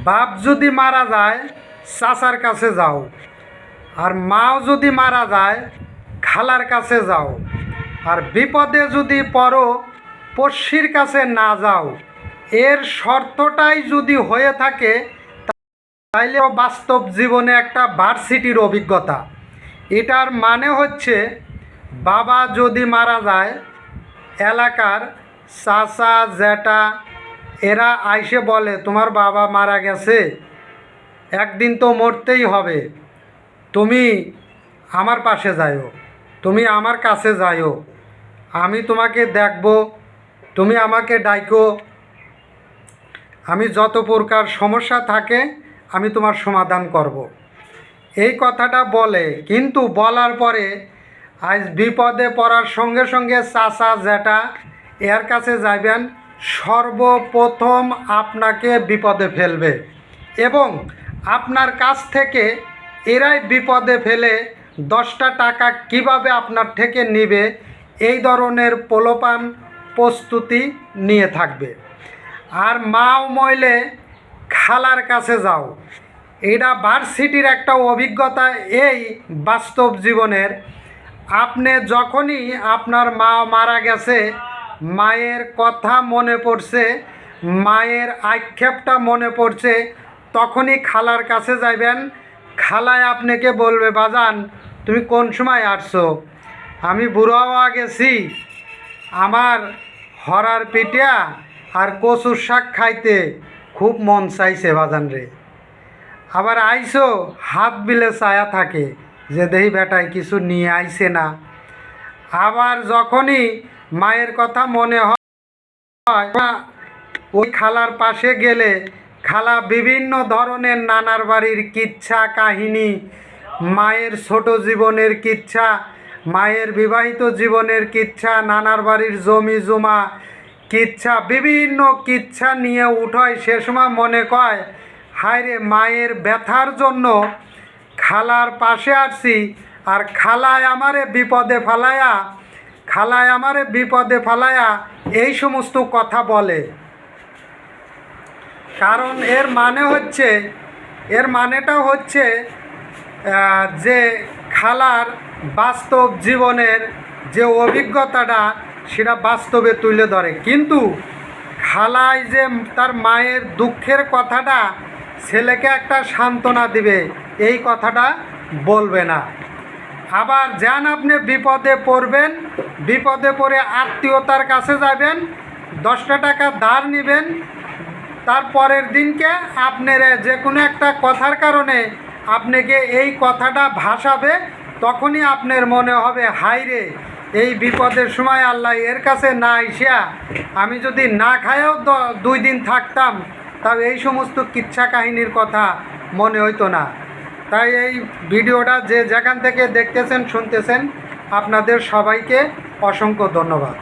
বাপ যদি মারা যায় চাচার কাছে যাও, আর মাও যদি মারা যায় খালার কাছে যাও, আর বিপদে যদি পড়ো পড়শির কাছে না যাও। এর শর্তটাই যদি হয়ে থাকে তাইলে বাস্তব জীবনে একটা ভার্সিটির অভিজ্ঞতা। এটার মানে হচ্ছে বাবা যদি মারা যায়, এলাকার চাচা জ্যাঠা এরা আইসে বলে তোমার বাবা মারা গেছে, একদিন তো মরতেই হবে, তুমি আমার পাশে যাইও, তুমি আমার কাছে যাইও, আমি তোমাকে দেখব, তুমি আমাকে ডাইকো, আমি যত প্রকার সমস্যা থাকে আমি তোমার সমাধান করব। এই কথাটা বলে, কিন্তু বলার পরে আজ বিপদে পড়ার সঙ্গে সঙ্গে চাচা জ্যাঠা এর কাছে যাইবেন, সর্বপ্রথম আপনাকে বিপদে ফেলবে এবং আপনার কাছ থেকে এরাই বিপদে ফেলে 10টা টাকা কিভাবে আপনার থেকে নেবে এই ধরনের প্রলোপান প্রস্তুতি নিয়ে থাকবে। আর মাও মইলে খালার কাছে যাও, এটা ভার্সিটির একটা অভিজ্ঞতা। এই বাস্তব জীবনের আপনি যখনই আপনার মা মারা গেছে, মায়ের কথা মনে পড়ছে, মায়ের আক্ষেপটা মনে পড়ছে, তখনই খালার কাছে যাইবেন। খালায় আপনাকে বলবে বাজান তুমি কোন সময় আসছো, আমি বুড়ো হওয়া গেছি, আমার হরার পিঠা আর কচুর শাক খাইতে খুব মন চাইছে বাজান রে। আবার আইসো হাত বিলে ছায়া থাকে যে দেহি বেটায় কিছু নিয়ে আইছে না। আবার যখনই মায়ের কথা মনে হয় ওই খালার পাশে গেলে খালা বিভিন্ন ধরনের নানার বাড়ির কিচ্ছা কাহিনী, মায়ের ছোট জীবনের কিচ্ছা, মায়ের বিবাহিত জীবনের কিচ্ছা, নানার বাড়ির জমি জমা কিচ্ছা, বিভিন্ন কিচ্ছা নিয়ে উঠায়। সে সময় মনে কয় হায় রে, মায়ের ব্যথার জন্য খালার পাশে আসছি, আর খালায় আমারে বিপদে ফালায়া, খালায় আমারে বিপদে ফালায়া এই সমস্ত কথা বলে। কারণ এর মানে হচ্ছে, এর মানেটা হচ্ছে যে খালার বাস্তব জীবনের যে অভিজ্ঞতাটা সেটা বাস্তবে তুলে ধরে, কিন্তু খালায় যে তার মায়ের দুঃখের কথাটা ছেলেকে একটা সান্ত্বনা দিবে এই কথাটা বলবে না। আবার যান আপনি বিপদে পড়বেন, বিপদে পড়ে আত্মীয়তার কাছে যাবেন, 10টা টাকা ধার নেবেন, তারপরের দিনকে আপনার যে কোনো একটা কথার কারণে আপনাকে এই কথাটা ভাসাবে, তখনই আপনার মনে হবে হায় রে, এই বিপদের সময় আল্লাহ এর কাছে না আইসা আমি যদি না খায়াও 2 দিন থাকতাম, তাও এই সমস্ত কিচ্ছা কাহিনীর কথা মনে হইতো না। তাই এই ভিডিওটা যে যেখান থেকে দেখতেছেন শুনতেছেন আপনাদের সবাইকে অসংখ্য ধন্যবাদ।